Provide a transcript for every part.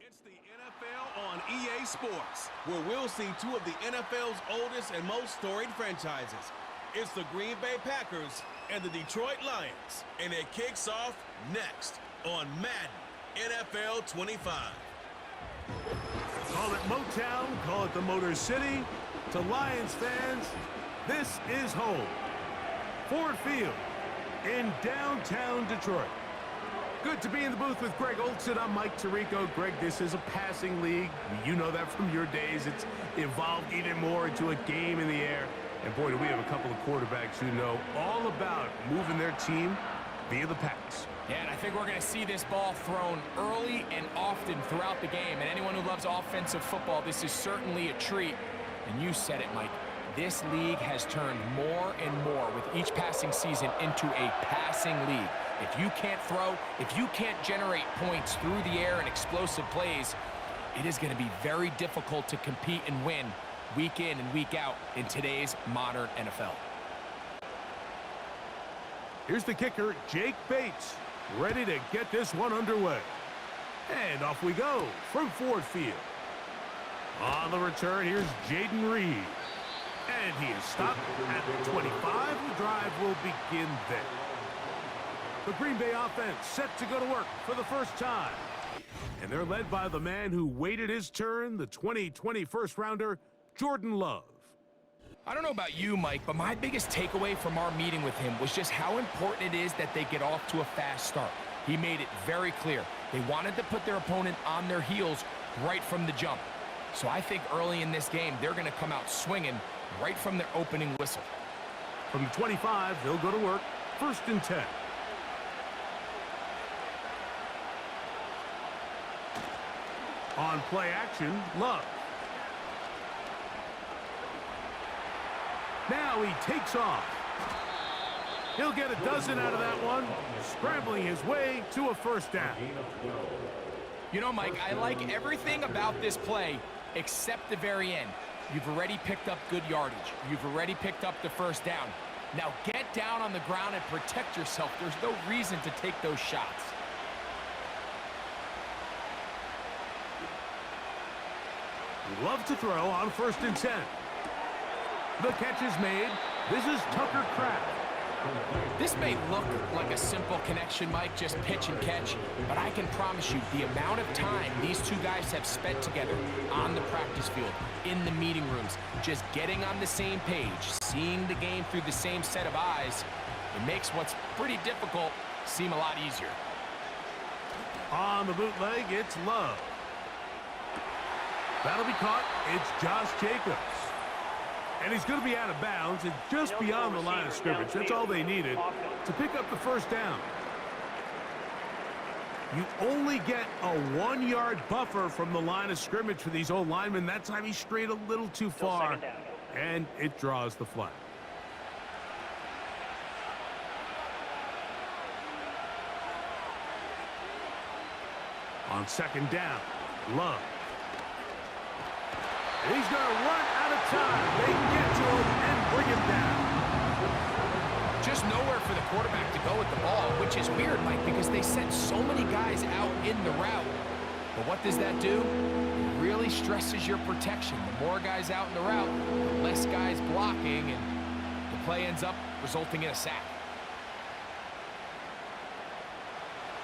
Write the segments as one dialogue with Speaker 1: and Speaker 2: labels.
Speaker 1: It's the NFL on EA Sports, where we'll see two of the NFL's oldest and most storied franchises. It's the Green Bay Packers and the Detroit Lions, and it kicks off next on Madden NFL 25.
Speaker 2: Call it Motown, call it the Motor City. To Lions fans, this is home. Ford Field in downtown Detroit. Good to be in the booth with Greg Olson. I'm Mike Tirico. Greg, this is a passing league. You know that from your days. It's evolved even more into a game in the air. And boy, do we have a couple of quarterbacks who know all about moving their team via the pass.
Speaker 3: Yeah, and I think we're going to see this ball thrown early and often throughout the game. And anyone who loves offensive football, this is certainly a treat. And you said it, Mike. This league has turned more and more with each passing season into a passing league. If you can't throw, if you can't generate points through the air and explosive plays, it is going to be very difficult to compete and win week in and week out in today's modern NFL.
Speaker 2: Here's the kicker, Jake Bates, ready to get this one underway. And off we go from Ford Field. On the return, here's Jaden Reed. And he is stopped at the 25. The drive will begin there. The Green Bay offense set to go to work for the first time. And they're led by the man who waited his turn, the 2020 first-rounder, Jordan Love.
Speaker 3: I don't know about you, Mike, but my biggest takeaway from our meeting with him was just how important it is that they get off to a fast start. He made it very clear. They wanted to put their opponent on their heels right from the jump. So I think early in this game, they're going to come out swinging right from their opening whistle.
Speaker 2: From the 25, they'll go to work, 1st and 10. On play action, Love. Now he takes off. He'll get a dozen out of that one, scrambling his way to a first down.
Speaker 3: You know, Mike, I like everything about this play except the very end. You've already picked up good yardage. You've already picked up the first down. Now get down on the ground and protect yourself. There's no reason to take those shots.
Speaker 2: Love to throw on 1st and 10. The catch is made. This is Tucker Kraft.
Speaker 3: This may look like a simple connection, Mike, just pitch and catch, but I can promise you the amount of time these two guys have spent together on the practice field, in the meeting rooms, just getting on the same page, seeing the game through the same set of eyes, it makes what's pretty difficult seem a lot easier.
Speaker 2: On the bootleg, it's Love. That'll be caught. It's Josh Jacobs. And he's going to be out of bounds and just beyond the line of scrimmage. That's all they needed to pick up the first down. You only get a 1-yard buffer from the line of scrimmage for these old linemen. That time he strayed a little too far, and it draws the flag. On 2nd down, Love. And he's going to run out of time. They can get to him and bring him down.
Speaker 3: Just nowhere for the quarterback to go with the ball, which is weird, Mike, because they sent so many guys out in the route. But what does that do? It really stresses your protection. The more guys out in the route, the less guys blocking, and the play ends up resulting in a sack.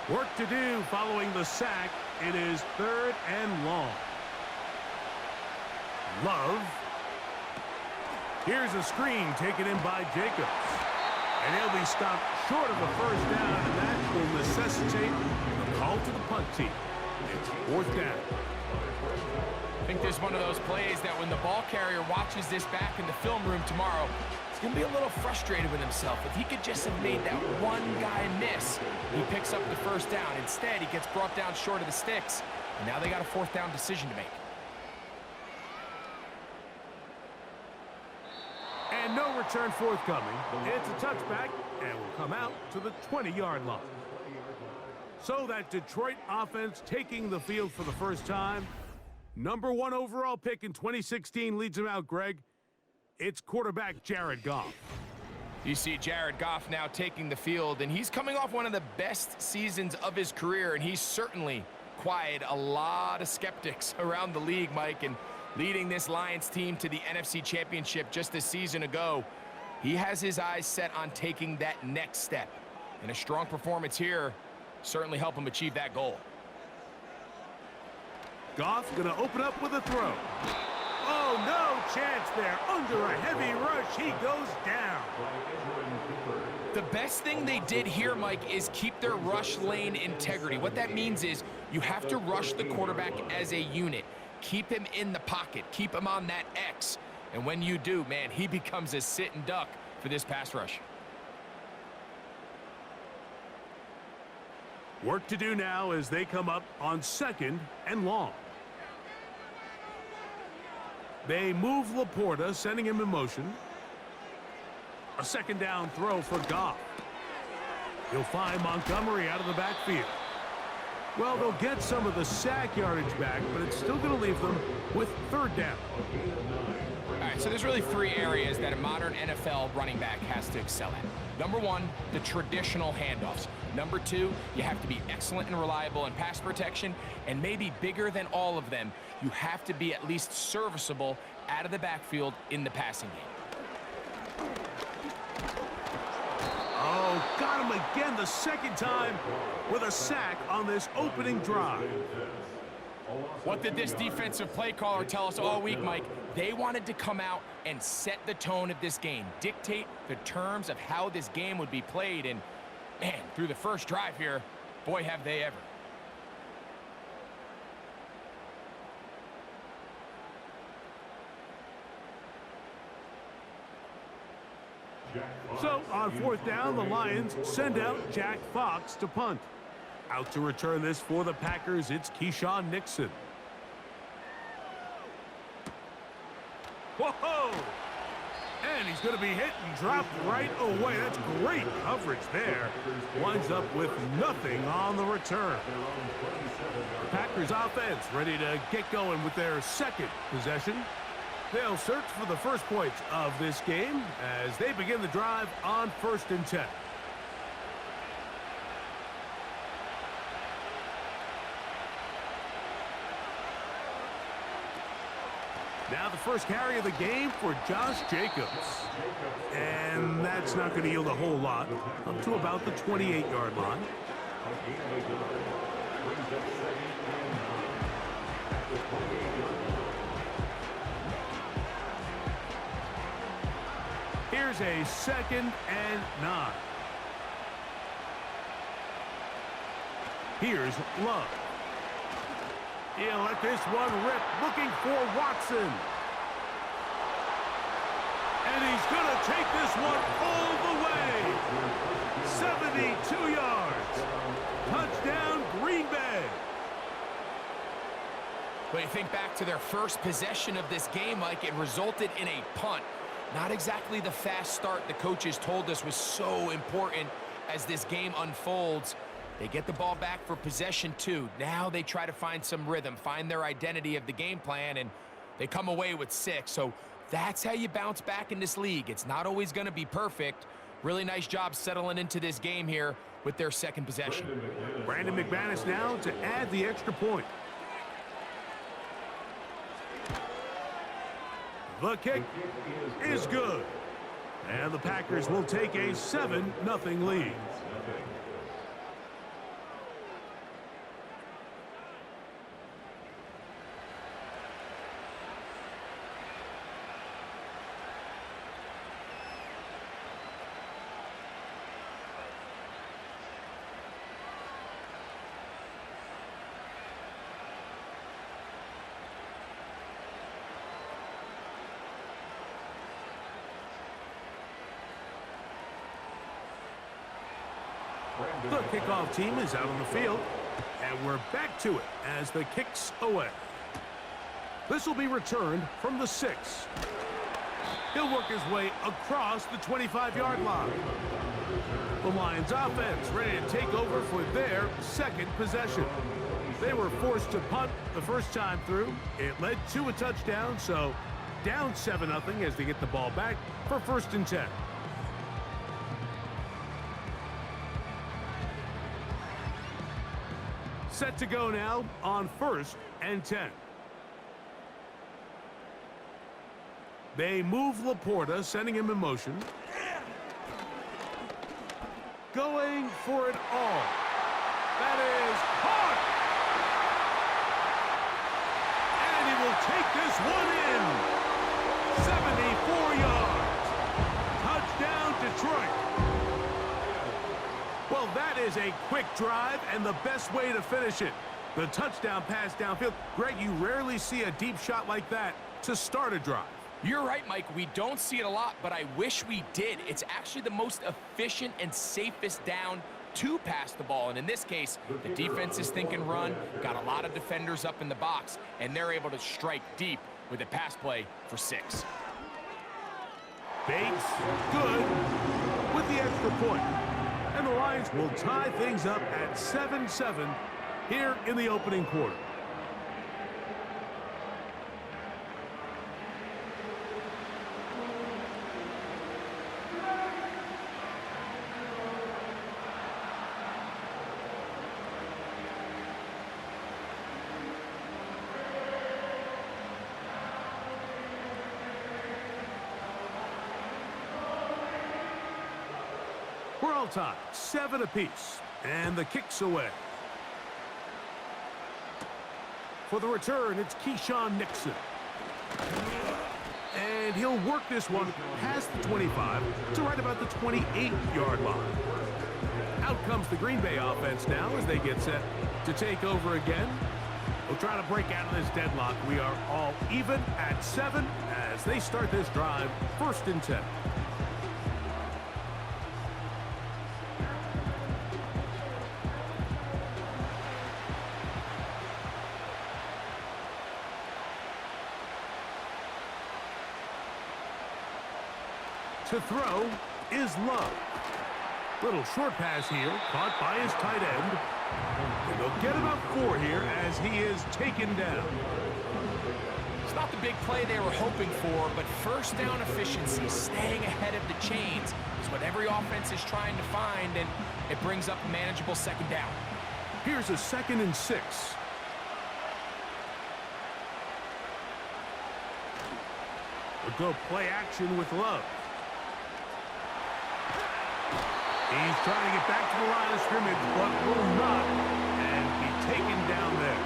Speaker 2: Work to do following the sack. It is 3rd and long. Love. Here's a screen taken in by Jacobs. And he'll be stopped short of a first down, and that will necessitate the call to the punt team. It's 4th down.
Speaker 3: I think there's one of those plays that when the ball carrier watches this back in the film room tomorrow, he's going to be a little frustrated with himself. If he could just have made that one guy miss, he picks up the first down. Instead, he gets brought down short of the sticks, and now they got a 4th down decision to make.
Speaker 2: And no return forthcoming. It's a touchback, and will come out to the 20-yard line. So that Detroit offense taking the field for the first time. Number 1 overall pick in 2016 leads him out, Greg. It's quarterback Jared Goff.
Speaker 3: You see Jared Goff now taking the field, and he's coming off one of the best seasons of his career, and he's certainly quiet a lot of skeptics around the league, Mike, and leading this Lions team to the NFC Championship just a season ago. He has his eyes set on taking that next step. And a strong performance here certainly help him achieve that goal.
Speaker 2: Goff going to open up with a throw. Oh, no chance there. Under a heavy rush, he goes down.
Speaker 3: The best thing they did here, Mike, is keep their rush lane integrity. What that means is you have to rush the quarterback as a unit. Keep him in the pocket. Keep him on that X. And when you do, man, he becomes a sitting duck for this pass rush.
Speaker 2: Work to do now as they come up on 2nd and long. They move Laporta, sending him in motion. A 2nd down throw for Goff. He'll find Montgomery out of the backfield. Well, they'll get some of the sack yardage back, but it's still going to leave them with 3rd down.
Speaker 3: All right, so there's really 3 areas that a modern NFL running back has to excel at. Number 1, the traditional handoffs. Number 2, you have to be excellent and reliable in pass protection, and maybe bigger than all of them, you have to be at least serviceable out of the backfield in the passing game.
Speaker 2: Oh, got him again the 2nd time with a sack on this opening drive.
Speaker 3: What did this defensive play caller tell us all week, Mike? They wanted to come out and set the tone of this game, dictate the terms of how this game would be played, and man, through the first drive here, boy, have they ever.
Speaker 2: So, on 4th down, the Lions send out Jack Fox to punt. Out to return this for the Packers, it's Keyshawn Nixon. Whoa! And he's going to be hit and dropped right away. That's great coverage there. Winds up with nothing on the return. Packers offense ready to get going with their 2nd possession. They'll search for the first points of this game as they begin the drive on 1st and 10. Now the first carry of the game for Josh Jacobs. And that's not going to yield a whole lot, up to about the 28-yard line. Here's a 2nd and 9. Here's Love. He'll let this one rip, looking for Watson. And he's going to take this one all the way. 72 yards. Touchdown, Green Bay.
Speaker 3: When you think back to their first possession of this game, Mike, it resulted in a punt. Not exactly the fast start the coaches told us was so important as this game unfolds. They get the ball back for possession 2. Now they try to find some rhythm, find their identity of the game plan, and they come away with 6. So that's how you bounce back in this league. It's not always going to be perfect. Really nice job settling into this game here with their 2nd possession.
Speaker 2: Brandon McManus now to add the extra point. The kick is good. And the Packers will take a 7-0 lead. The kickoff team is out on the field, and we're back to it as the kick's away. This will be returned from the 6. He'll work his way across the 25-yard line. The Lions offense ready to take over for their 2nd possession. They were forced to punt the first time through. It led to a touchdown, so down 7-0 as they get the ball back for 1st and 10. Set to go now on 1st and 10. They move Laporta, sending him in motion. Going for it all. That is hard. And he will take this one in. 74 yards. Touchdown, Detroit. Well, that is a quick drive and the best way to finish it. The touchdown pass downfield. Greg, you rarely see a deep shot like that to start a drive.
Speaker 3: You're right, Mike. We don't see it a lot, but I wish we did. It's actually the most efficient and safest down to pass the ball. And in this case, the defense is thinking run, got a lot of defenders up in the box, and they're able to strike deep with a pass play for 6.
Speaker 2: Bates, good, with the extra point. And the Lions will tie things up at 7-7 here in the opening quarter. We're all tied, 7 apiece, and the kick's away. For the return, it's Keyshawn Nixon. And he'll work this one past the 25 to right about the 28-yard line. Out comes the Green Bay offense now as they get set to take over again. We'll try to break out of this deadlock. We are all even at 7 as they start this drive, 1st and 10. To throw is Love. Little short pass here, caught by his tight end. And they'll get about 4 here as he is taken down.
Speaker 3: It's not the big play they were hoping for, but first down efficiency, staying ahead of the chains, is what every offense is trying to find, and it brings up a manageable 2nd down.
Speaker 2: Here's a 2nd and 6. We'll go play action with Love. He's trying to get back to the line of scrimmage, but will not, and be taken down there.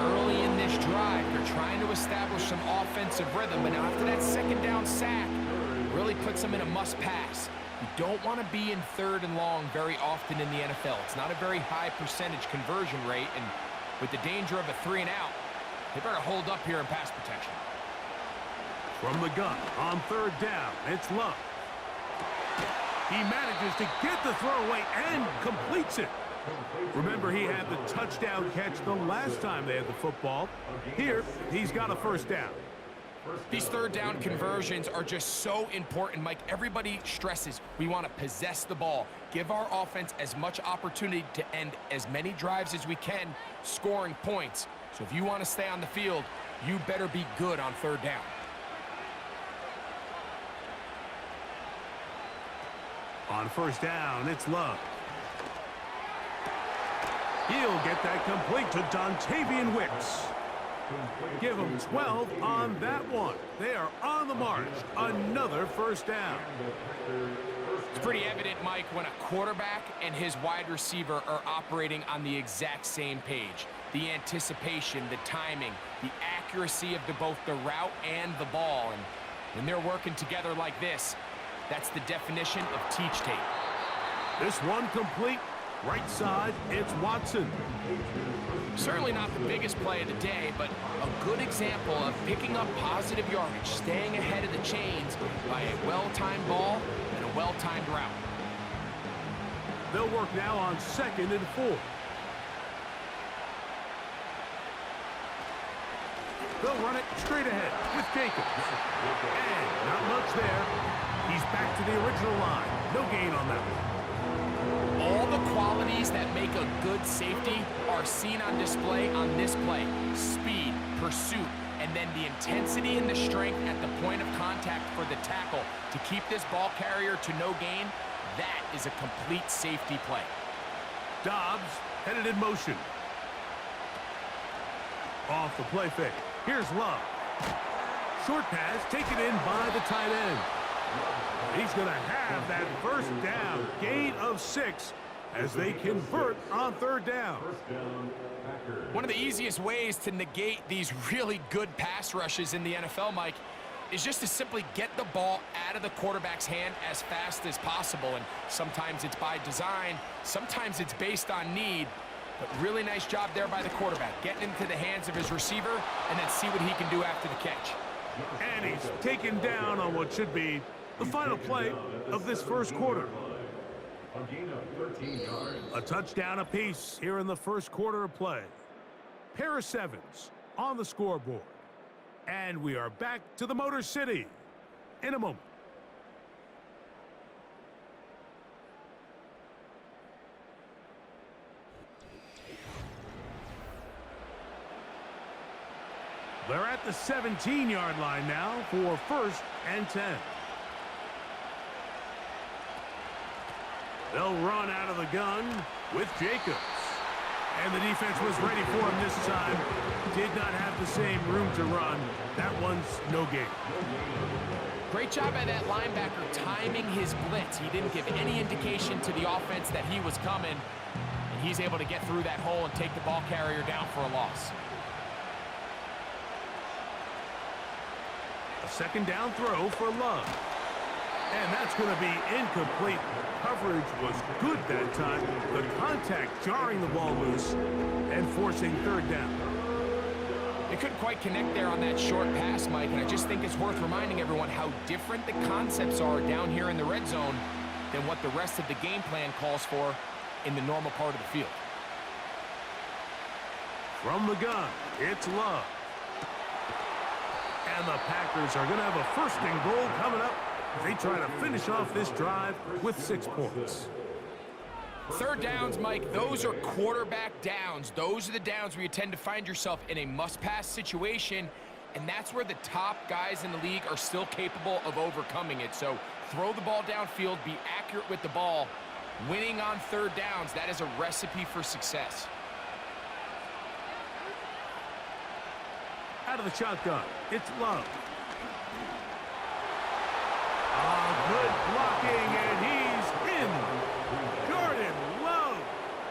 Speaker 3: Early in this drive, they're trying to establish some offensive rhythm, but now after that 2nd down sack, really puts them in a must-pass. You don't want to be in 3rd and long very often in the NFL. It's not a very high percentage conversion rate, and with the danger of a 3 and out, they better hold up here in pass protection.
Speaker 2: From the gun on 3rd down, it's Love. He manages to get the throw away and completes it. Remember, he had the touchdown catch the last time they had the football. Here, he's got a 1st down.
Speaker 3: These 3rd down conversions are just so important, Mike. Everybody stresses we want to possess the ball, give our offense as much opportunity to end as many drives as we can, scoring points. So if you want to stay on the field, you better be good on 3rd down.
Speaker 2: On 1st down, it's Love. He'll get that complete to Dontavian Wicks. Give him 12 on that one. They are on the march. Another 1st down.
Speaker 3: It's pretty evident, Mike, when a quarterback and his wide receiver are operating on the exact same page. The anticipation, the timing, the accuracy of both the route and the ball. And when they're working together like this, that's the definition of teach tape.
Speaker 2: This one complete. Right side, it's Watson.
Speaker 3: Certainly not the biggest play of the day, but a good example of picking up positive yardage, staying ahead of the chains by a well-timed ball and a well-timed route.
Speaker 2: They'll work now on 2nd and 4. They'll run it straight ahead with Jacobs. And not much there. He's back to the original line. No gain on that one.
Speaker 3: All the qualities that make a good safety are seen on display on this play. Speed, pursuit, and then the intensity and the strength at the point of contact for the tackle to keep this ball carrier to no gain. That is a complete safety play.
Speaker 2: Dobbs headed in motion. Off the play fake. Here's Love. Short pass taken in by the tight end. He's going to have that first down. Gain of 6 as they convert on third down.
Speaker 3: One of the easiest ways to negate these really good pass rushes in the NFL, Mike, is just to simply get the ball out of the quarterback's hand as fast as possible. And sometimes it's by design, sometimes it's based on need. But really nice job there by the quarterback, getting into the hands of his receiver and then see what he can do after the catch.
Speaker 2: And he's taken down on what should be the final play of this first quarter. A touchdown apiece here in the first quarter of play. Pair of 7s on the scoreboard. And we are back to the Motor City in a moment. They're at the 17-yard line now for 1st and 10. They'll run out of the gun with Jacobs. And the defense was ready for him this time. Did not have the same room to run. That one's no gain.
Speaker 3: Great job by that linebacker timing his blitz. He didn't give any indication to the offense that he was coming. And he's able to get through that hole and take the ball carrier down for a loss.
Speaker 2: A second down throw for Love. And that's going to be incomplete. Coverage was good that time. The contact jarring the ball loose and forcing third down.
Speaker 3: They couldn't quite connect there on that short pass, Mike, and I just think it's worth reminding everyone how different the concepts are down here in the red zone than what the rest of the game plan calls for in the normal part of the field.
Speaker 2: From the gun, it's Love. And the Packers are going to have a 1st and goal coming up. They try to finish off this drive with 6 points.
Speaker 3: Third downs, Mike, those are quarterback downs. Those are the downs where you tend to find yourself in a must-pass situation, and that's where the top guys in the league are still capable of overcoming it. So throw the ball downfield, be accurate with the ball. Winning on third downs, that is a recipe for success.
Speaker 2: Out of the shotgun, it's Love. Good blocking, and he's in. Jordan Love,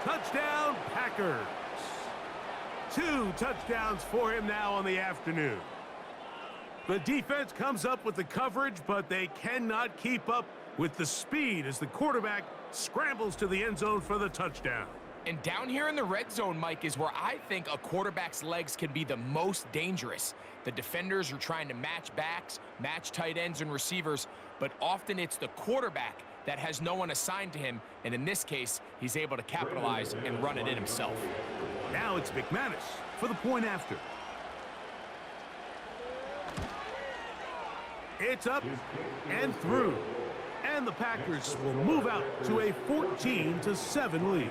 Speaker 2: touchdown Packers. 2 touchdowns for him now on the afternoon. The defense comes up with the coverage, but they cannot keep up with the speed as the quarterback scrambles to the end zone for the touchdown.
Speaker 3: And down here in the red zone, Mike, is where I think a quarterback's legs can be the most dangerous. The defenders are trying to match backs, match tight ends and receivers, but often it's the quarterback that has no one assigned to him, and in this case, he's able to capitalize and run it in himself.
Speaker 2: Now it's McManus for the point after. It's up and through. And the Packers will move out to a 14-7 lead.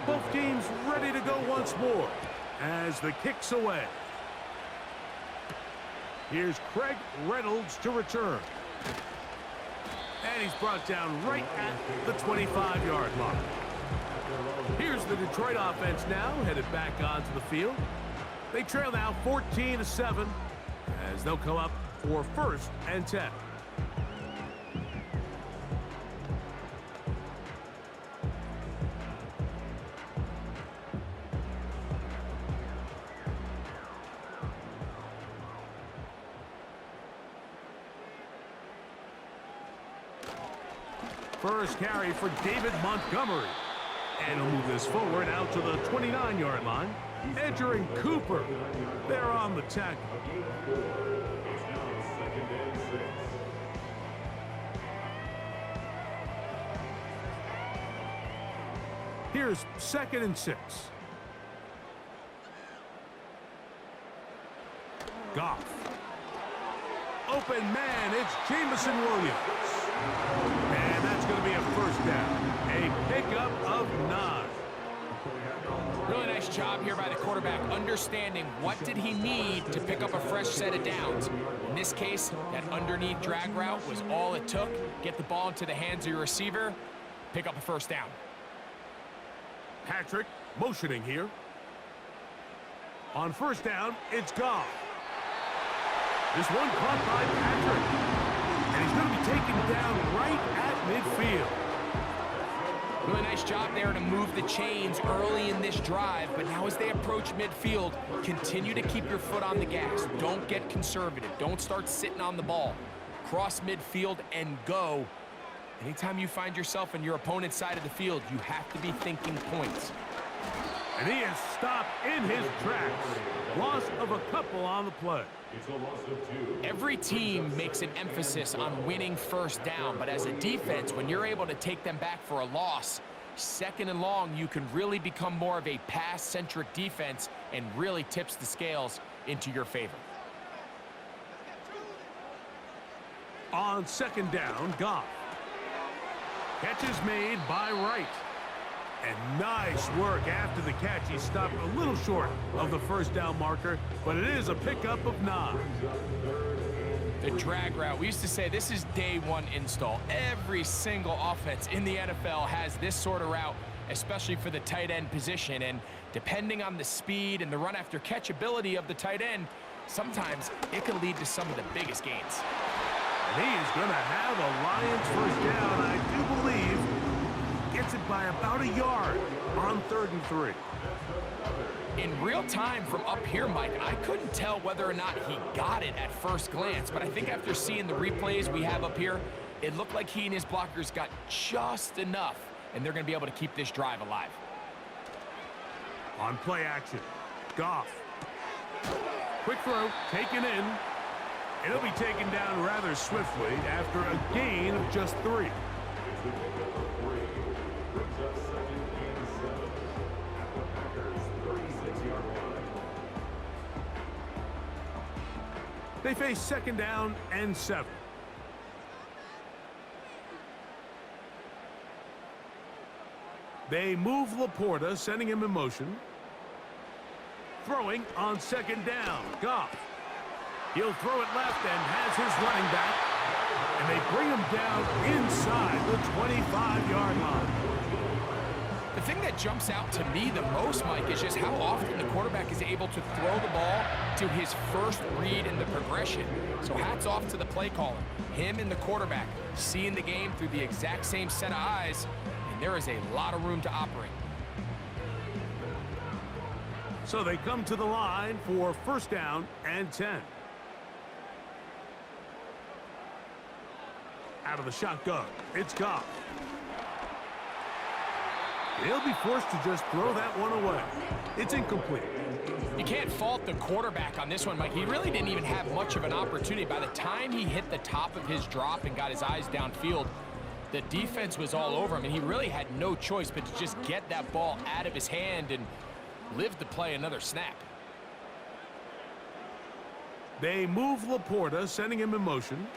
Speaker 2: Both teams ready to go once more as the kick's away. Here's Craig Reynolds to return. And he's brought down right at the 25-yard line. Here's the Detroit offense now headed back onto the field. They trail now 14-7 as they'll come up for 1st and 10. First carry for David Montgomery. And he'll move this forward out to the 29-yard line. Entering Cooper. They're on the tackle. Here's 2nd and 6. Goff. Open man, it's Jameson Williams. And that's going to be a first down. A pickup of 9.
Speaker 3: Really nice job here by the quarterback, understanding what did he need to pick up a fresh set of downs. In this case, that underneath drag route was all it took. Get the ball into the hands of your receiver, pick up a first down.
Speaker 2: Patrick motioning here. On first down, it's Goff. This one caught by Patrick. And he's going to be taken down right at midfield.
Speaker 3: Really nice job there to move the chains early in this drive, but now as they approach midfield, continue to keep your foot on the gas. Don't get conservative. Don't start sitting on the ball. Cross midfield and go. Anytime you find yourself on your opponent's side of the field, you have to be thinking points.
Speaker 2: And he is stopped in his tracks. Loss of a couple on the play.
Speaker 3: Every team makes an emphasis on winning first down, but as a defense, when you're able to take them back for a loss, second and long, you can really become more of a pass-centric defense and really tips the scales into your favor.
Speaker 2: On second down, Goff. Catch is made by Wright. And nice work after the catch. He stopped a little short of the first down marker, but it is a pickup of 9.
Speaker 3: The drag route. We used to say this is day one install. Every single offense in the NFL has this sort of route, especially for the tight end position. And depending on the speed and the run after catch ability of the tight end, sometimes it can lead to some of the biggest gains.
Speaker 2: And he is going to have a Lions first down, I do believe. Gets it by about a yard on 3rd and 3.
Speaker 3: In real time from up here, Mike, I couldn't tell whether or not he got it at first glance, but I think after seeing the replays we have up here, it looked like he and his blockers got just enough, and they're going to be able to keep this drive alive.
Speaker 2: On play action, Goff. Quick throw, taken in. It'll be taken down rather swiftly after a gain of just 3. They face second down and 7. They move Laporta, sending him in motion. Throwing on second down, Goff. He'll throw it left and has his running back. And they bring him down inside the 25-yard line.
Speaker 3: The thing that jumps out to me the most, Mike, is just how often the quarterback is able to throw the ball to his first read in the progression. So hats off to the play caller. Him and the quarterback seeing the game through the exact same set of eyes, and there is a lot of room to operate.
Speaker 2: So they come to the line for first down and 10. Out of the shotgun, it's Goff. He'll be forced to just throw that one away. It's incomplete.
Speaker 3: You can't fault the quarterback on this one, Mike. He really didn't even have much of an opportunity. By the time he hit the top of his drop and got his eyes downfield, the defense was all over him, and he really had no choice but to just get that ball out of his hand and live to play another snap.
Speaker 2: They move Laporta, sending him in motion.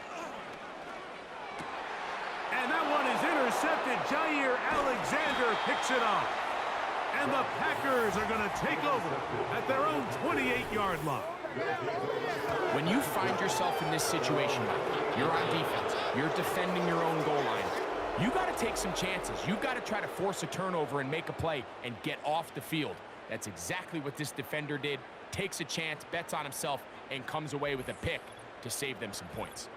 Speaker 2: And that one is intercepted. Jair Alexander picks it off. And the Packers are going to take over at their own 28-yard line.
Speaker 3: When you find yourself in this situation, Mike, you're on defense, you're defending your own goal line, you got to take some chances. You got to try to force a turnover and make a play and get off the field. That's exactly what this defender did. Takes a chance, bets on himself, and comes away with a pick to save them some points.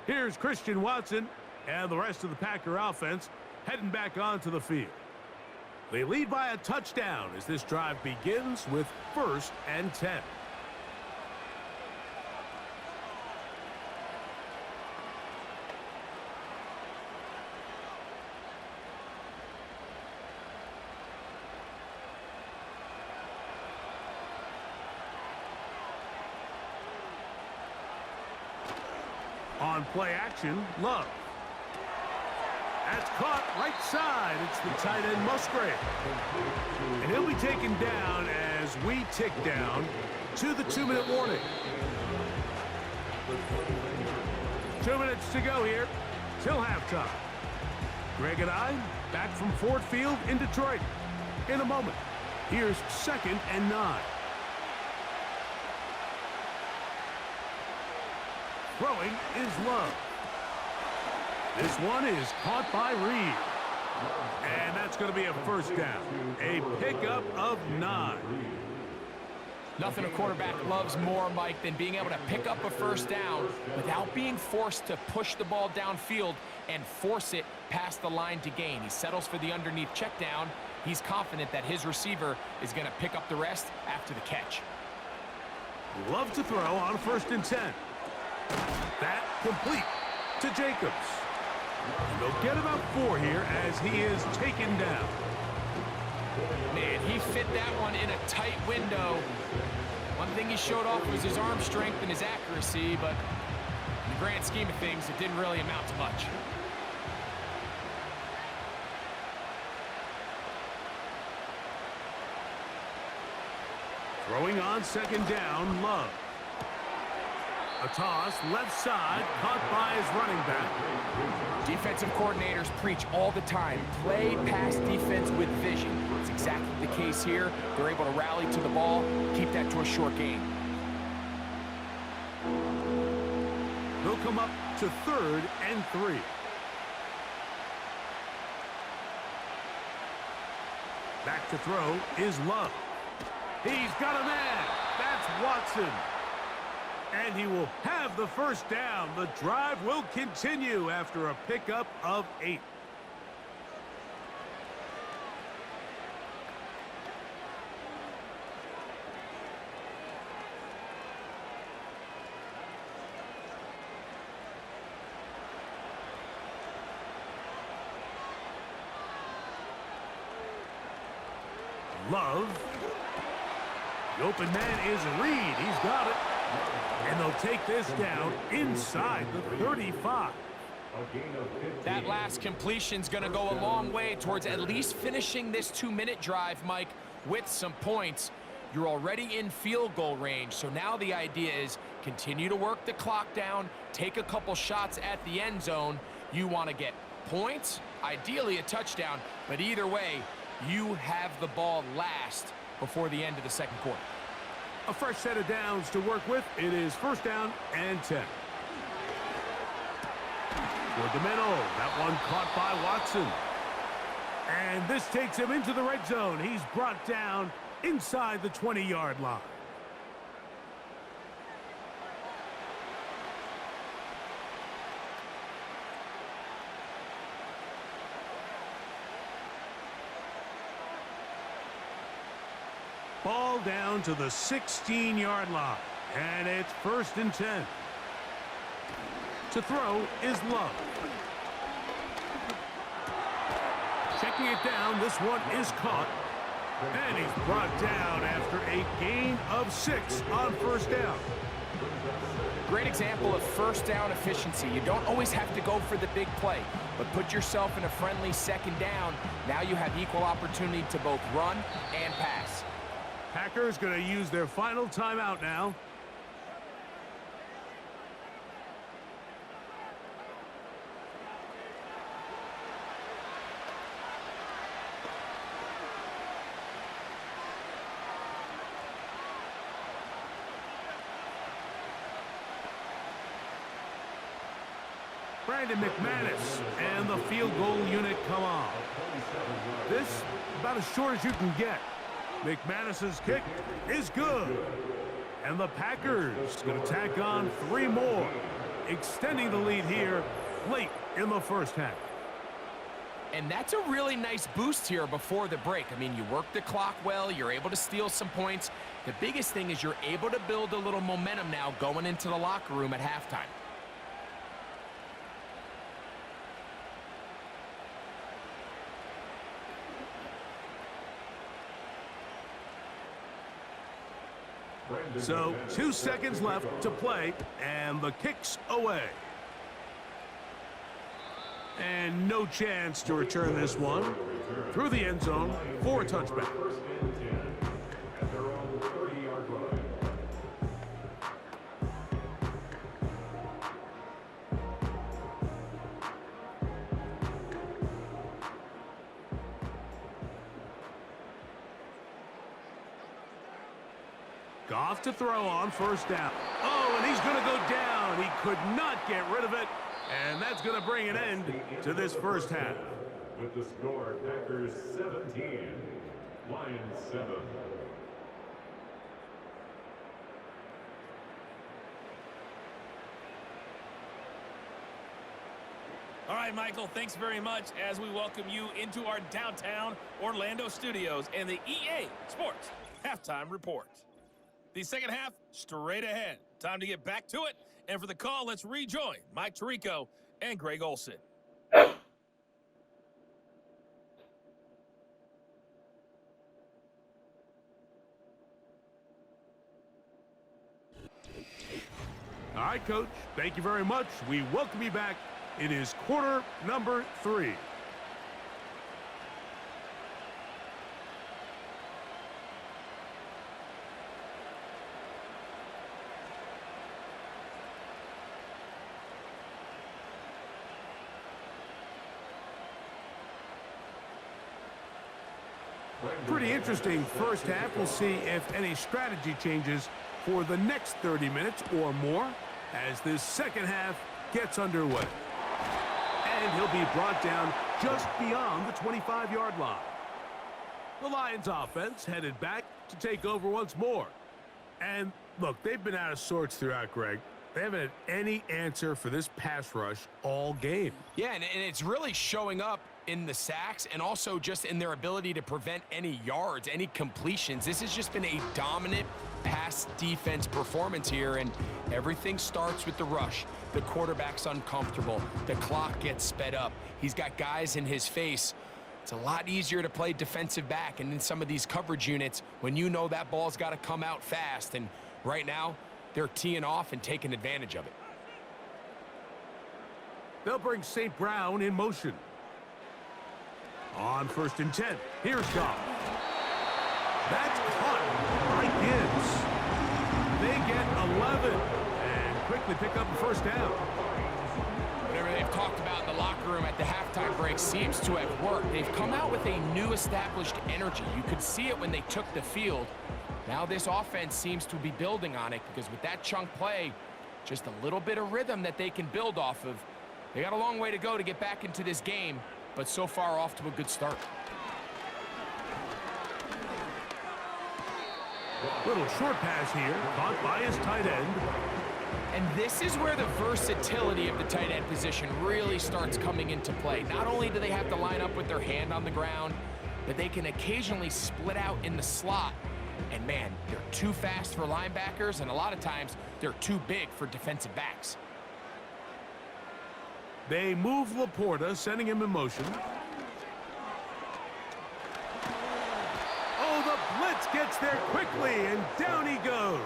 Speaker 2: Here's Christian Watson and the rest of the Packer offense heading back onto the field. They lead by a touchdown as this drive begins with 1st and 10. On play action, Love. That's caught right side. It's the tight end Musgrave. And he'll be taken down as we tick down to the 2-minute warning. 2 minutes to go here till halftime. Greg and I back from Ford Field in Detroit. In a moment, here's 2nd and 9. Throwing is Love. This one is caught by Reed. And that's going to be a first down. A pickup of 9.
Speaker 3: Nothing a quarterback loves more, Mike, than being able to pick up a first down without being forced to push the ball downfield and force it past the line to gain. He settles for the underneath check down. He's confident that his receiver is going to pick up the rest after the catch.
Speaker 2: Love to throw on 1st and 10. That complete to Jacobs. And they'll get about 4 here as he is taken down.
Speaker 3: Man, he fit that one in a tight window. One thing he showed off was his arm strength and his accuracy, but in the grand scheme of things, it didn't really amount to much.
Speaker 2: Throwing on 2nd down, Love. A toss, left side, caught by his running back.
Speaker 3: Defensive coordinators preach all the time, play pass defense with vision. It's exactly the case here. They're able to rally to the ball, keep that to a short gain.
Speaker 2: They'll come up to 3rd and 3. Back to throw is Love. He's got a man. That's Watson. And he will have the first down. The drive will continue after a pickup of 8. Love. The open man is Reed. He's got it. And they'll take this down inside the 35.
Speaker 3: That last completion's going to go a long way towards at least finishing this 2-minute drive, Mike, with some points. You're already in field goal range, so now the idea is continue to work the clock down, take a couple shots at the end zone. You want to get points, ideally a touchdown, but either way, you have the ball last before the end of the 2nd quarter.
Speaker 2: A fresh set of downs to work with. It is 1st down and 10. Toward the middle. That one caught by Watson. And this takes him into the red zone. He's brought down inside the 20-yard line. Ball down to the 16-yard line. And it's 1st and 10. To throw is Love. Checking it down. This one is caught. And he's brought down after a gain of 6 on 1st down.
Speaker 3: Great example of 1st down efficiency. You don't always have to go for the big play, but put yourself in a friendly 2nd down. Now you have equal opportunity to both run and pass.
Speaker 2: Packers going to use their final timeout now. Brandon McManus and the field goal unit come on. This about as short as you can get. McManus's kick is good. And the Packers going to tack on 3 more, extending the lead here late in the 1st half.
Speaker 3: And that's a really nice boost here before the break. I mean, you work the clock well, you're able to steal some points. The biggest thing is you're able to build a little momentum now going into the locker room at halftime.
Speaker 2: So 2 seconds left to play, and the kick's away. And no chance to return this one through the end zone for a touchback. Goff to throw on first down. Oh, and he's going to go down. He could not get rid of it. And that's going to bring an end to this first half.
Speaker 4: With the score, Packers 17, Lions 7.
Speaker 5: All right, Michael, thanks very much as we welcome you into our downtown Orlando studios and the EA Sports Halftime Report. The second half, straight ahead. Time to get back to it. And for the call, let's rejoin Mike Tirico and Greg Olson.
Speaker 2: All right, Coach, thank you very much. We welcome you back. It is quarter number 3. Pretty interesting first half. We'll see if any strategy changes for the next 30 minutes or more as this second half gets underway. And he'll be brought down just beyond the 25-yard line. The Lions offense headed back to take over once more. And look, they've been out of sorts throughout, Greg. They haven't had any answer for this pass rush all game.
Speaker 3: Yeah, and it's really showing up in the sacks and also just in their ability to prevent any yards, any completions. This has just been a dominant pass defense performance here, and everything starts with the rush. The quarterback's uncomfortable. The clock gets sped up. He's got guys in his face. It's a lot easier to play defensive back and in some of these coverage units when you know that ball's got to come out fast, and right now they're teeing off and taking advantage of it.
Speaker 2: They'll bring St. Brown in motion. On 1st and 10, here's Goff. That's caught by Gibbs. They get 11 and quickly pick up the first down.
Speaker 3: Whatever they've talked about in the locker room at the halftime break seems to have worked. They've come out with a new established energy. You could see it when they took the field. Now this offense seems to be building on it because with that chunk play, just a little bit of rhythm that they can build off of. They got a long way to go to get back into this game, but so far off to a good start.
Speaker 2: Little short pass here, caught by his tight end.
Speaker 3: And this is where the versatility of the tight end position really starts coming into play. Not only do they have to line up with their hand on the ground, but they can occasionally split out in the slot. And man, they're too fast for linebackers, and a lot of times they're too big for defensive backs.
Speaker 2: They move Laporta, sending him in motion. Oh, the blitz gets there quickly, and down he goes.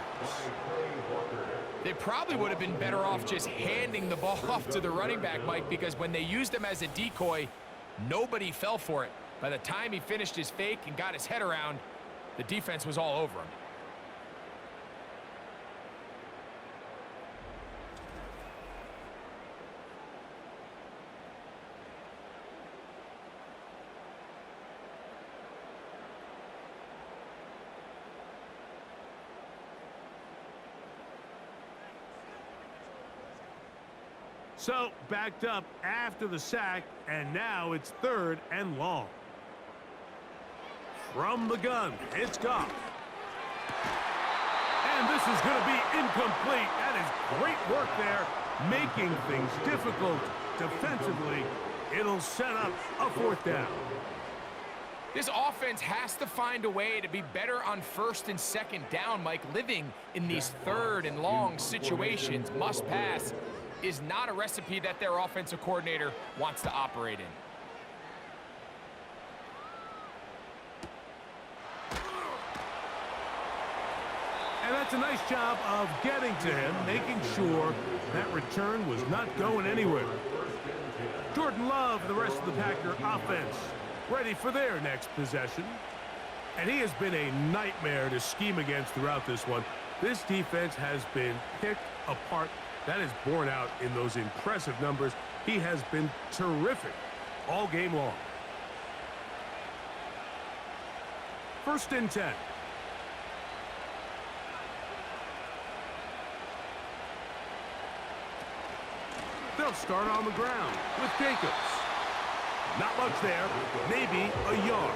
Speaker 3: They probably would have been better off just handing the ball off to the running back, Mike, because when they used him as a decoy, nobody fell for it. By the time he finished his fake and got his head around, the defense was all over him.
Speaker 2: So, backed up after the sack, and now it's 3rd and long. From the gun, it's Goff. And this is going to be incomplete. That is great work there, making things difficult defensively. It'll set up a 4th down.
Speaker 3: This offense has to find a way to be better on 1st and 2nd down, Mike. Living in these 3rd and long situations, must pass, is not a recipe that their offensive coordinator wants to operate in.
Speaker 2: And that's a nice job of getting to him, making sure that return was not going anywhere. Jordan Love and the rest of the Packer offense ready for their next possession. And he has been a nightmare to scheme against throughout this one. This defense has been picked apart. That is borne out in those impressive numbers. He has been terrific all game long. 1st and 10. They'll start on the ground with Jacobs. Not much there, maybe a yard.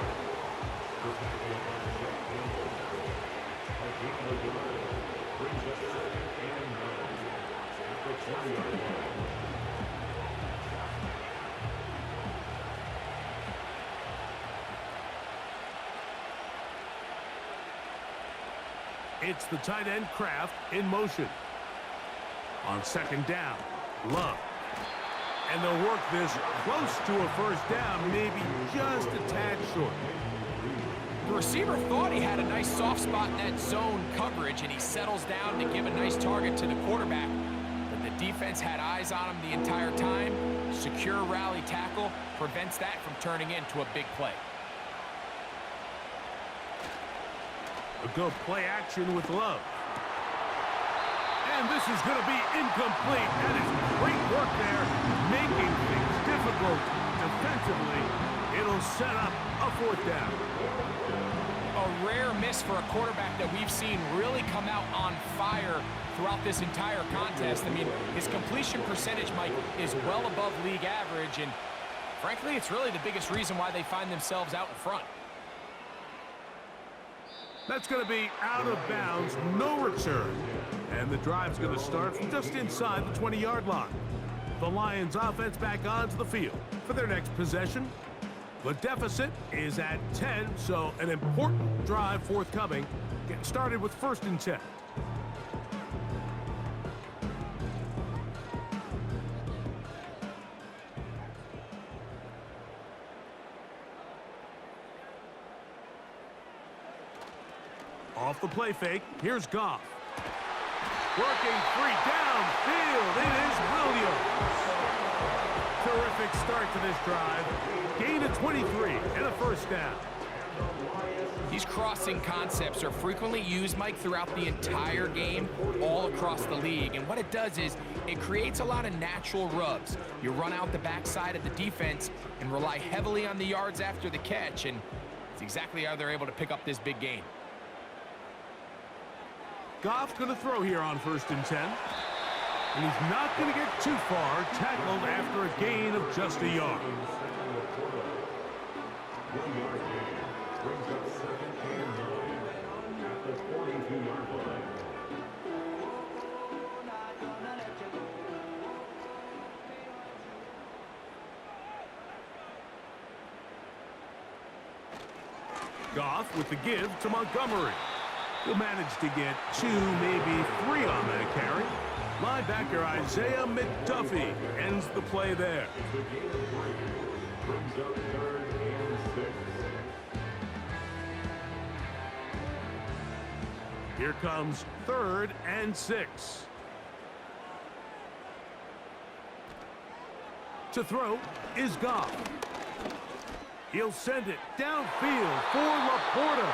Speaker 2: It's the tight end Kraft in motion. On second down, Love. And they'll work this close to a first down, maybe just a tad short.
Speaker 3: The receiver thought he had a nice soft spot in that zone coverage, and he settles down to give a nice target to the quarterback. But the defense had eyes on him the entire time. Secure rally tackle prevents that from turning into a big play.
Speaker 2: A good play action with Love. And this is going to be incomplete. That is great work there, making things difficult defensively. It'll set up a fourth down.
Speaker 3: A rare miss for a quarterback that we've seen really come out on fire throughout this entire contest. I mean, his completion percentage, Mike, is well above league average, and frankly, it's really the biggest reason why they find themselves out in front.
Speaker 2: That's going to be out of bounds, no return. And the drive's going to start from just inside the 20-yard line. The Lions offense back onto the field for their next possession. The deficit is at 10, so an important drive forthcoming. Getting started with 1st and 10. Off the play fake, here's Goff. Working free downfield, it is Williams. Terrific start to this drive. Gain of 23 and a first down.
Speaker 3: These crossing concepts are frequently used, Mike, throughout the entire game, all across the league. And what it does is it creates a lot of natural rubs. You run out the backside of the defense and rely heavily on the yards after the catch, and it's exactly how they're able to pick up this big gain.
Speaker 2: Goff's going to throw here on 1st and 10. And he's not going to get too far, tackled after a gain of just a yard. Goff with the give to Montgomery. He'll manage to get 2, maybe 3 on that carry. Linebacker Isaiah McDuffie ends the play there. Here comes 3rd and 6. To throw is Goff. He'll send it downfield for Laporta.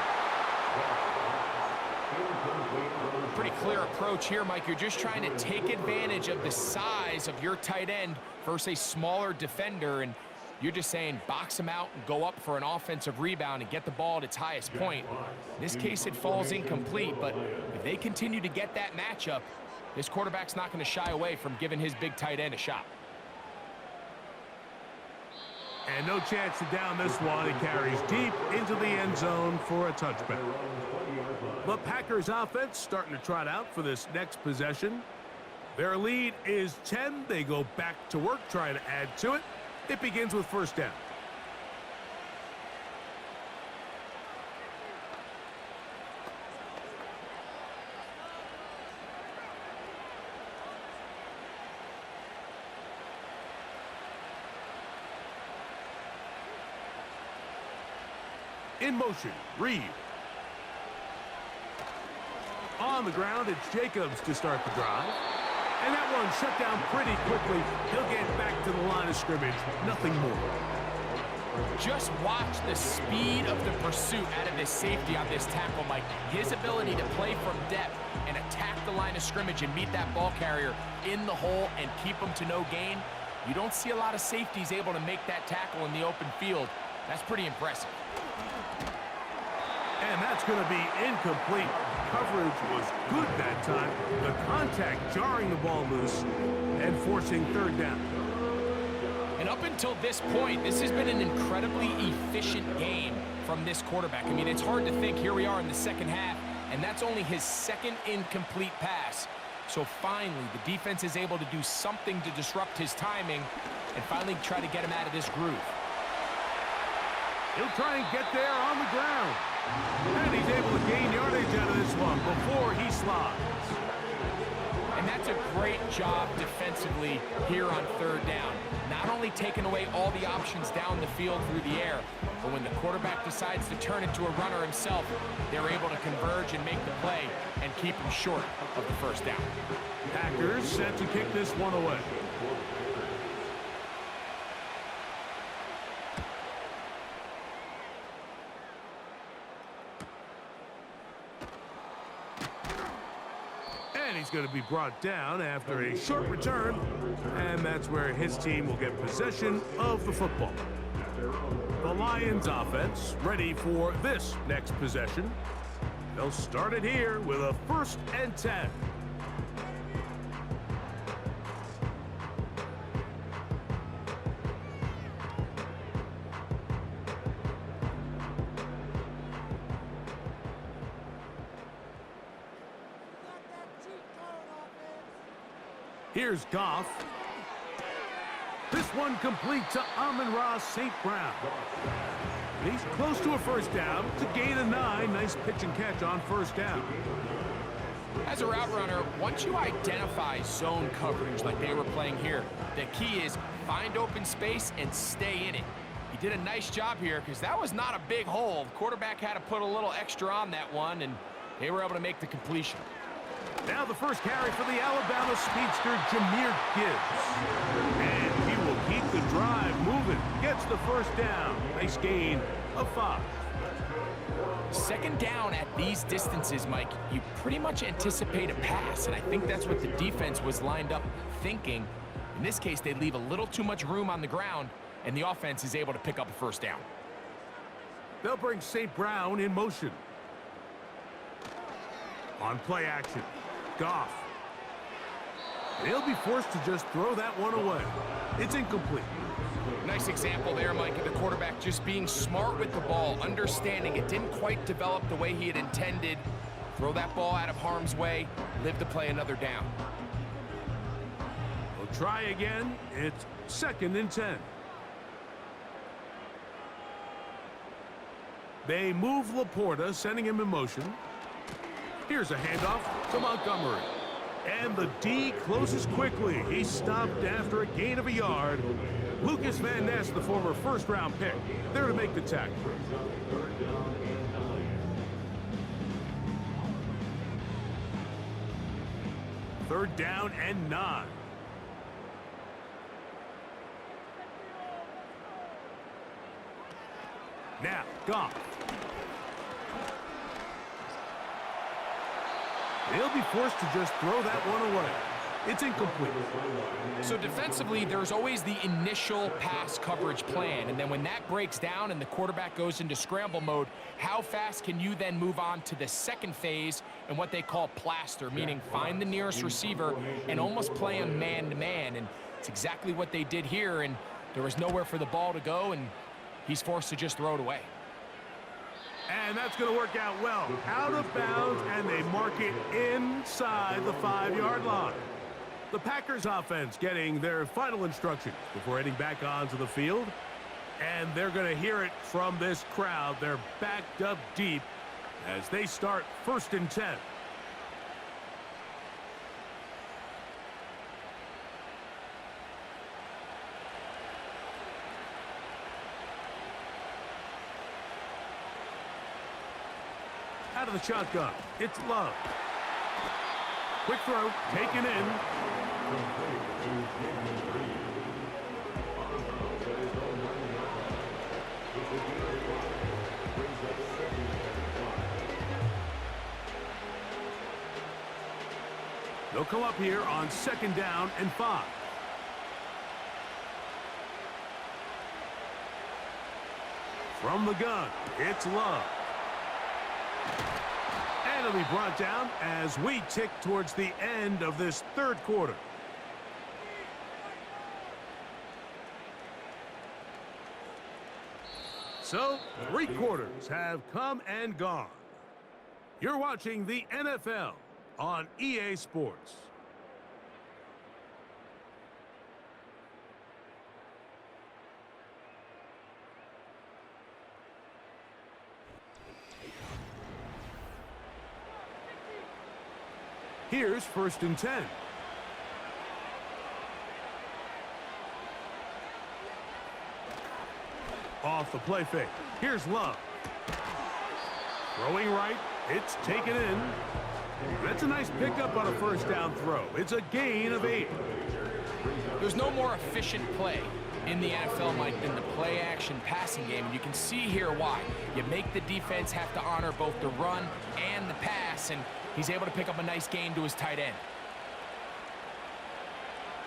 Speaker 3: Pretty clear approach here, Mike. You're just trying to take advantage of the size of your tight end versus a smaller defender, and you're just saying box him out and go up for an offensive rebound and get the ball at its highest point. In this case, it falls incomplete, but if they continue to get that matchup, this quarterback's not going to shy away from giving his big tight end a shot.
Speaker 2: And no chance to down this one. It carries deep into the end zone for a touchback. The Packers offense starting to trot out for this next possession. Their lead is 10. They go back to work trying to add to it. It begins with 1st down. In motion, Reed. On the ground, it's Jacobs to start the drive. And that one shut down pretty quickly. He'll get back to the line of scrimmage. Nothing more.
Speaker 3: Just watch the speed of the pursuit out of this safety on this tackle, Mike. His ability to play from depth and attack the line of scrimmage and meet that ball carrier in the hole and keep him to no gain. You don't see a lot of safeties able to make that tackle in the open field. That's pretty impressive.
Speaker 2: And that's going to be incomplete. Coverage was good that time. The contact jarring the ball loose and forcing third down.
Speaker 3: And up until this point, this has been an incredibly efficient game from this quarterback. I mean, it's hard to think here we are in the second half, and that's only his second incomplete pass. So finally, the defense is able to do something to disrupt his timing and finally try to get him out of this groove.
Speaker 2: He'll try and get there on the ground. And he's able to gain yardage out of this one before he slides.
Speaker 3: And that's a great job defensively here on third down. Not only taking away all the options down the field through the air, but when the quarterback decides to turn into a runner himself, they're able to converge and make the play and keep him short of the first down.
Speaker 2: Packers set to kick this one away. And he's going to be brought down after a short return, and that's where his team will get possession of the football. The Lions offense ready for this next possession. They'll start it here with a 1st and 10. Here's Goff. This one complete to Amon-Ra St. Brown. He's close to a first down to gain a 9. Nice pitch and catch on first down.
Speaker 3: As a route runner, once you identify zone coverage like they were playing here, the key is find open space and stay in it. He did a nice job here because that was not a big hole. The quarterback had to put a little extra on that one, and they were able to make the completion.
Speaker 2: Now the first carry for the Alabama speedster, Jahmyr Gibbs. And he will keep the drive moving. Gets the first down. Nice gain of 5.
Speaker 3: Second down at these distances, Mike, you pretty much anticipate a pass, and I think that's what the defense was lined up thinking. In this case, they leave a little too much room on the ground, and the offense is able to pick up a first down.
Speaker 2: They'll bring St. Brown in motion. On play action, Goff. And he'll be forced to just throw that one away. It's incomplete.
Speaker 3: Nice example there, Mike, of the quarterback just being smart with the ball, understanding it didn't quite develop the way he had intended. Throw that ball out of harm's way, live to play another down.
Speaker 2: We'll try again. It's 2nd and 10. They move Laporta, sending him in motion. Here's a handoff to Montgomery. And the D closes quickly. He's stopped after a gain of a yard. Lucas Van Ness, the former first-round pick, there to make the tackle. Third down and 9. Now, Goff. They'll be forced to just throw that one away. It's incomplete.
Speaker 3: So defensively, there's always the initial pass coverage plan, and then when that breaks down and the quarterback goes into scramble mode, how fast can you then move on to the second phase and what they call plaster, meaning find the nearest receiver and almost play him man-to-man, and it's exactly what they did here, and there was nowhere for the ball to go, and he's forced to just throw it away.
Speaker 2: And that's going to work out well. Out of bounds, and they mark it inside the 5-yard line. The Packers offense getting their final instructions before heading back onto the field. And they're going to hear it from this crowd. They're backed up deep as they start 1st and 10. Out of the shotgun, it's Love. Quick throw, taken in. They'll come up here on 2nd down and 5. From the gun, it's Love. And it'll be brought down as we tick towards the end of this third quarter. So, 3 quarters have come and gone. You're watching the NFL on EA Sports. Here's 1st and 10. Off the play fake. Here's Love. Throwing right. It's taken in. That's a nice pickup on a 1st down throw. It's a gain of 8.
Speaker 3: There's no more efficient play in the NFL, Mike, than the play-action passing game. And you can see here why. You make the defense have to honor both the run and the pass, and he's able to pick up a nice gain to his tight end.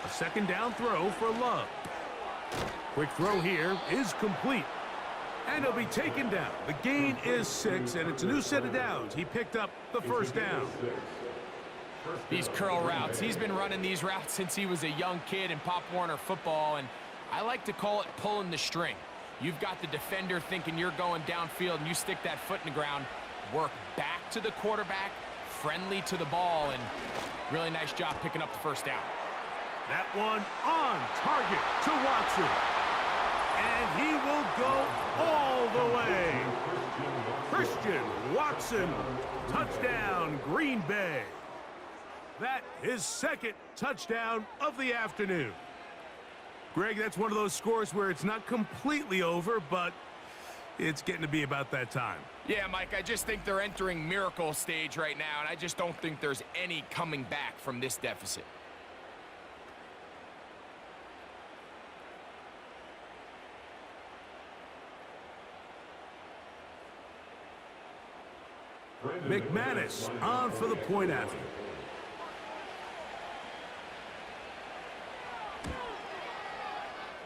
Speaker 2: A 2nd down throw for Love. Quick throw here is complete. And he'll be taken down. The gain is 6, and it's a new set of downs. He picked up the 1st down.
Speaker 3: These curl routes. He's been running these routes since he was a young kid in Pop Warner football, and I like to call it pulling the string. You've got the defender thinking you're going downfield, and you stick that foot in the ground, work back to the quarterback, friendly to the ball, and really nice job picking up the 1st down.
Speaker 2: That one on target to Watson. And he will go all the way. Christian Watson, touchdown, Green Bay. That is 2nd touchdown of the afternoon. Greg, that's one of those scores where it's not completely over, but it's getting to be about that time.
Speaker 3: Yeah, Mike, I just think they're entering miracle stage right now, and I just don't think there's any coming back from this deficit.
Speaker 2: McManus on for the point after.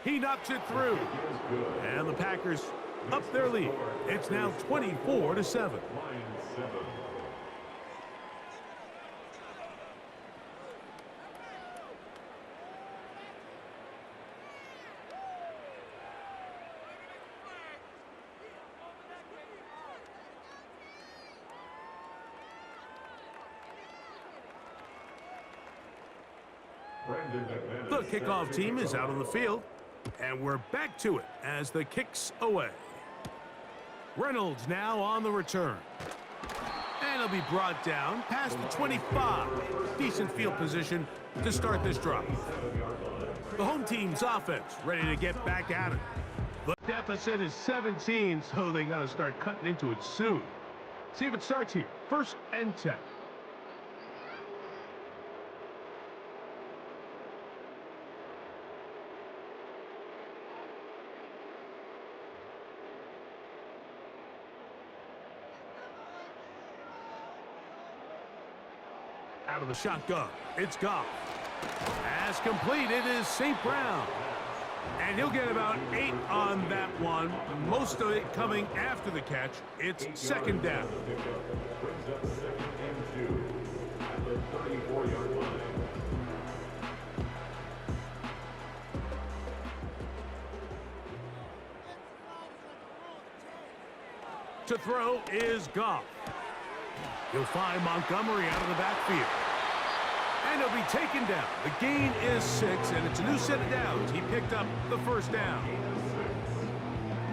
Speaker 2: He knocks it through. And the Packers up their lead. It's now 24-7. The kickoff team is out on the field, and we're back to it as the kick's away. Reynolds now on the return. And he'll be brought down past the 25. Decent field position to start this drive. The home team's offense ready to get back at it. The deficit is 17, so they got to start cutting into it soon. See if it starts here. 1st and 10. Out of the shotgun, it's Goff. As completed is St. Brown. And he'll get about 8 on that one. Most of it coming after the catch. It's 2nd down. To throw is Goff. He'll find Montgomery out of the backfield. And he'll be taken down. The gain is 6, and it's a new set of downs. He picked up the 1st down.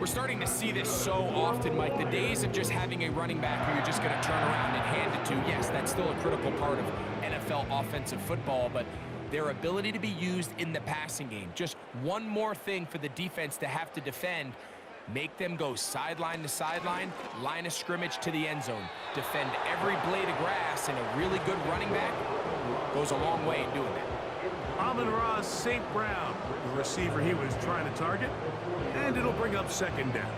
Speaker 3: We're starting to see this so often, Mike. The days of just having a running back who you're just going to turn around and hand it to, yes, that's still a critical part of NFL offensive football, but their ability to be used in the passing game, just one more thing for the defense to have to defend. Make them go sideline to sideline, line of scrimmage to the end zone. Defend every blade of grass, and a really good running back goes a long way in doing that.
Speaker 2: Amon-Ra St. Brown, the receiver he was trying to target, and it'll bring up 2nd down.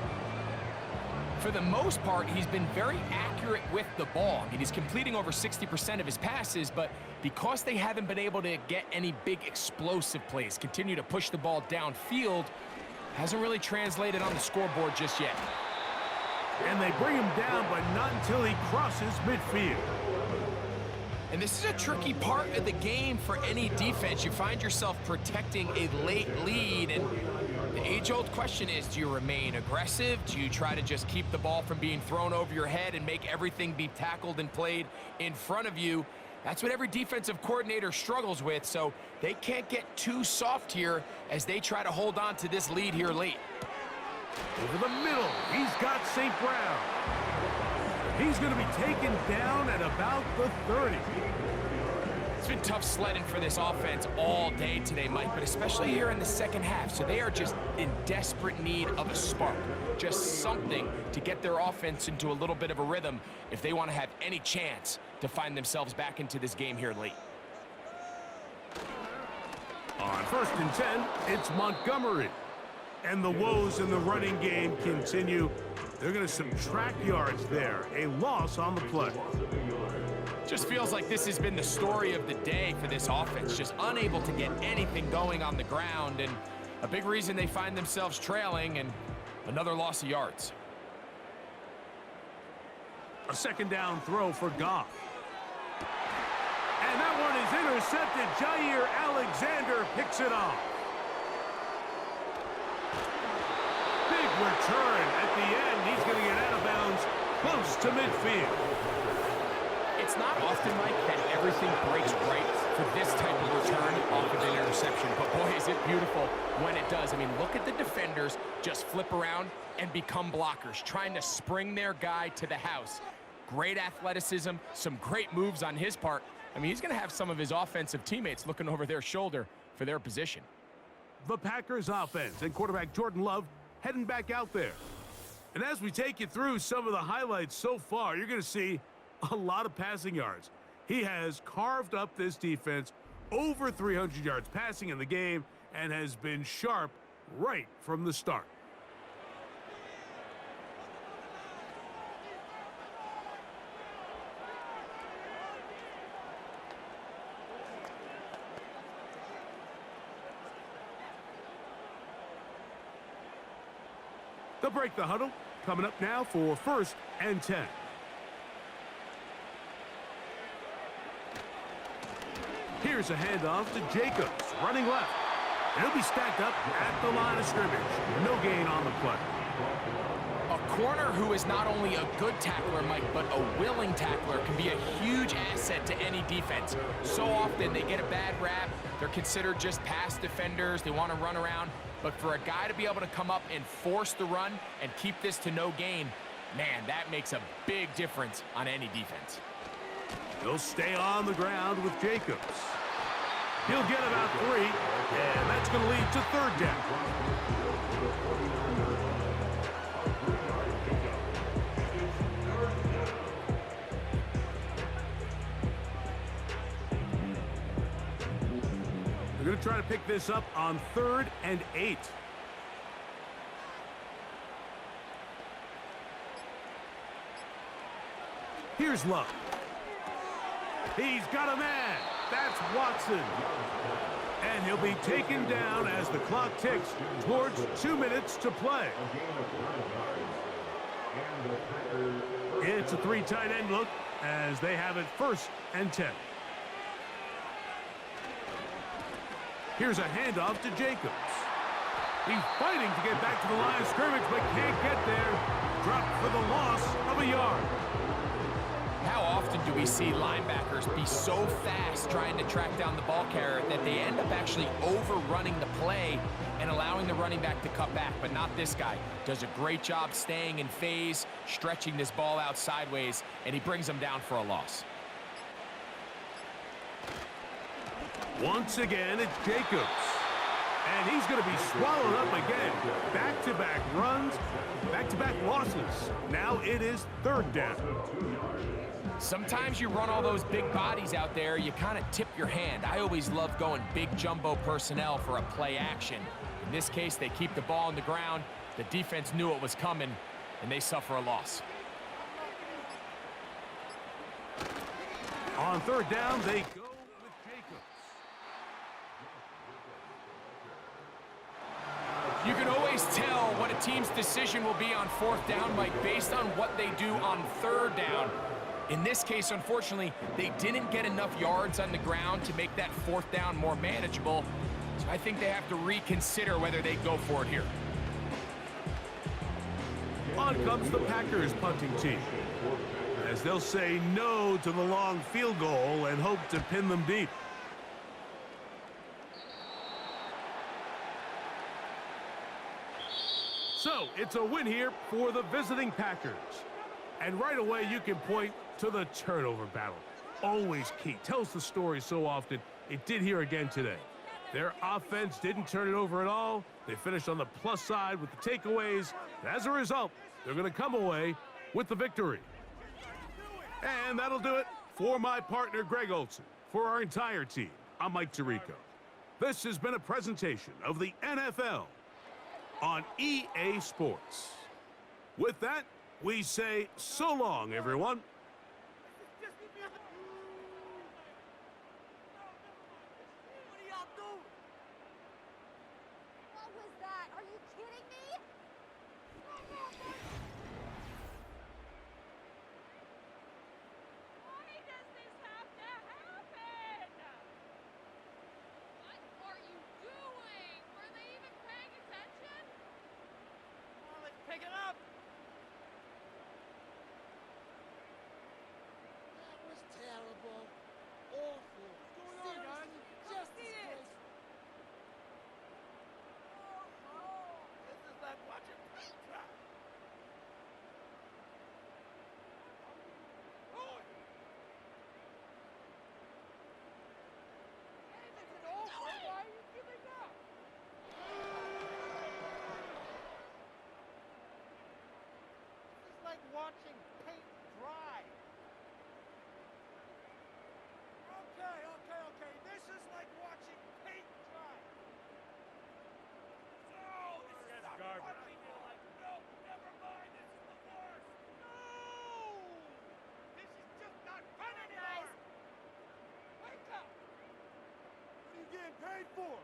Speaker 3: For the most part, he's been very accurate with the ball. I mean, he's completing over 60% of his passes, but because they haven't been able to get any big explosive plays, continue to push the ball downfield, hasn't really translated on the scoreboard just yet.
Speaker 2: And they bring him down, but not until he crosses midfield.
Speaker 3: And this is a tricky part of the game for any defense. You find yourself protecting a late lead, and the age-old question is, do you remain aggressive? Do you try to just keep the ball from being thrown over your head and make everything be tackled and played in front of you? That's what every defensive coordinator struggles with, so they can't get too soft here as they try to hold on to this lead here late.
Speaker 2: Over the middle, he's got St. Brown. He's going to be taken down at about the 30.
Speaker 3: It's been tough sledding for this offense all day today, Mike, but especially here in the second half. So they are just in desperate need of a spark, just something to get their offense into a little bit of a rhythm if they want to have any chance to find themselves back into this game here late.
Speaker 2: On 1st and 10, it's Montgomery. And the woes in the running game continue. They're going to subtract yards there. A loss on the play.
Speaker 3: Just feels like this has been the story of the day for this offense. Just unable to get anything going on the ground. And a big reason they find themselves trailing, and another loss of yards.
Speaker 2: A 2nd down throw for Goff. And that one is intercepted. Jair Alexander picks it off. Big return at the end. He's going to get out of bounds close to midfield.
Speaker 3: It's not often, Mike, that everything breaks right for this type of return off of an interception. But boy, is it beautiful when it does. I mean, look at the defenders just flip around and become blockers, trying to spring their guy to the house. Great athleticism, some great moves on his part. I mean, he's going to have some of his offensive teammates looking over their shoulder for their position.
Speaker 2: The Packers offense and quarterback Jordan Love heading back out there. And as we take you through some of the highlights so far, you're going to see a lot of passing yards. He has carved up this defense, over 300 yards passing in the game, and has been sharp right from the start. They'll break the huddle. Coming up now for 1st and 10. Here's a handoff to Jacobs, running left. He'll be stacked up at the line of scrimmage. No gain on the play.
Speaker 3: A corner who is not only a good tackler, Mike, but a willing tackler can be a huge asset to any defense. So often they get a bad rap. They're considered just pass defenders. They want to run around. But for a guy to be able to come up and force the run and keep this to no gain, man, that makes a big difference on any defense.
Speaker 2: He'll stay on the ground with Jacobs. He'll get about 3, and that's going to lead to 3rd down. They're going to try to pick this up on 3rd and 8. Here's Love. He's got a man. That's Watson. And he'll be taken down as the clock ticks towards 2 minutes to play. It's a 3 tight end look as they have it 1st and 10. Here's a handoff to Jacobs. He's fighting to get back to the line of scrimmage, but can't get there. Dropped for the loss of a yard.
Speaker 3: How often do we see linebackers be so fast trying to track down the ball carrier that they end up actually overrunning the play and allowing the running back to cut back? But not this guy. Does a great job staying in phase, stretching this ball out sideways, and he brings them down for a loss.
Speaker 2: Once again, it's Jacobs. And he's going to be swallowed up again. Back-to-back runs, back-to-back losses. Now it is 3rd down.
Speaker 3: Sometimes you run all those big bodies out there, you kind of tip your hand. I always love going big jumbo personnel for a play action. In this case, they keep the ball on the ground. The defense knew it was coming, and they suffer a loss.
Speaker 2: On 3rd down, they go with Jacobs.
Speaker 3: You can always tell what a team's decision will be on fourth down, Mike, based on what they do on third down. In this case, unfortunately, they didn't get enough yards on the ground to make that fourth down more manageable. So I think they have to reconsider whether they go for it here.
Speaker 2: On comes the Packers punting team, as they'll say no to the long field goal and hope to pin them deep. So it's a win here for the visiting Packers. And right away you can point to the turnover battle. Always key. Tells the story so often. It did here again today. Their offense didn't turn it over at all. They finished on the plus side with the takeaways. As a result, they're going to come away with the victory. And that'll do it for my partner, Greg Olson. For our entire team, I'm Mike Tirico. This has been a presentation of the NFL on EA Sports. With that, we say so long, everyone.
Speaker 6: What was that? Are you kidding me? Why does this have to happen? What are you doing? Were they even paying attention?
Speaker 7: Come on, let's pick it up.
Speaker 8: That was terrible. Awful.
Speaker 7: What's going on, guys?
Speaker 8: Just disgraceful.
Speaker 7: This is like watching paint dry.
Speaker 6: Isn't over? Why are you giving up?
Speaker 7: This is like watching paint dry.
Speaker 9: Okay. This is like watching paint dry. No, this is not
Speaker 7: garbage.
Speaker 9: what I feel like. No, never mind. This is the worst. No! This is just not fun anymore. Wake up! What are you getting paid for?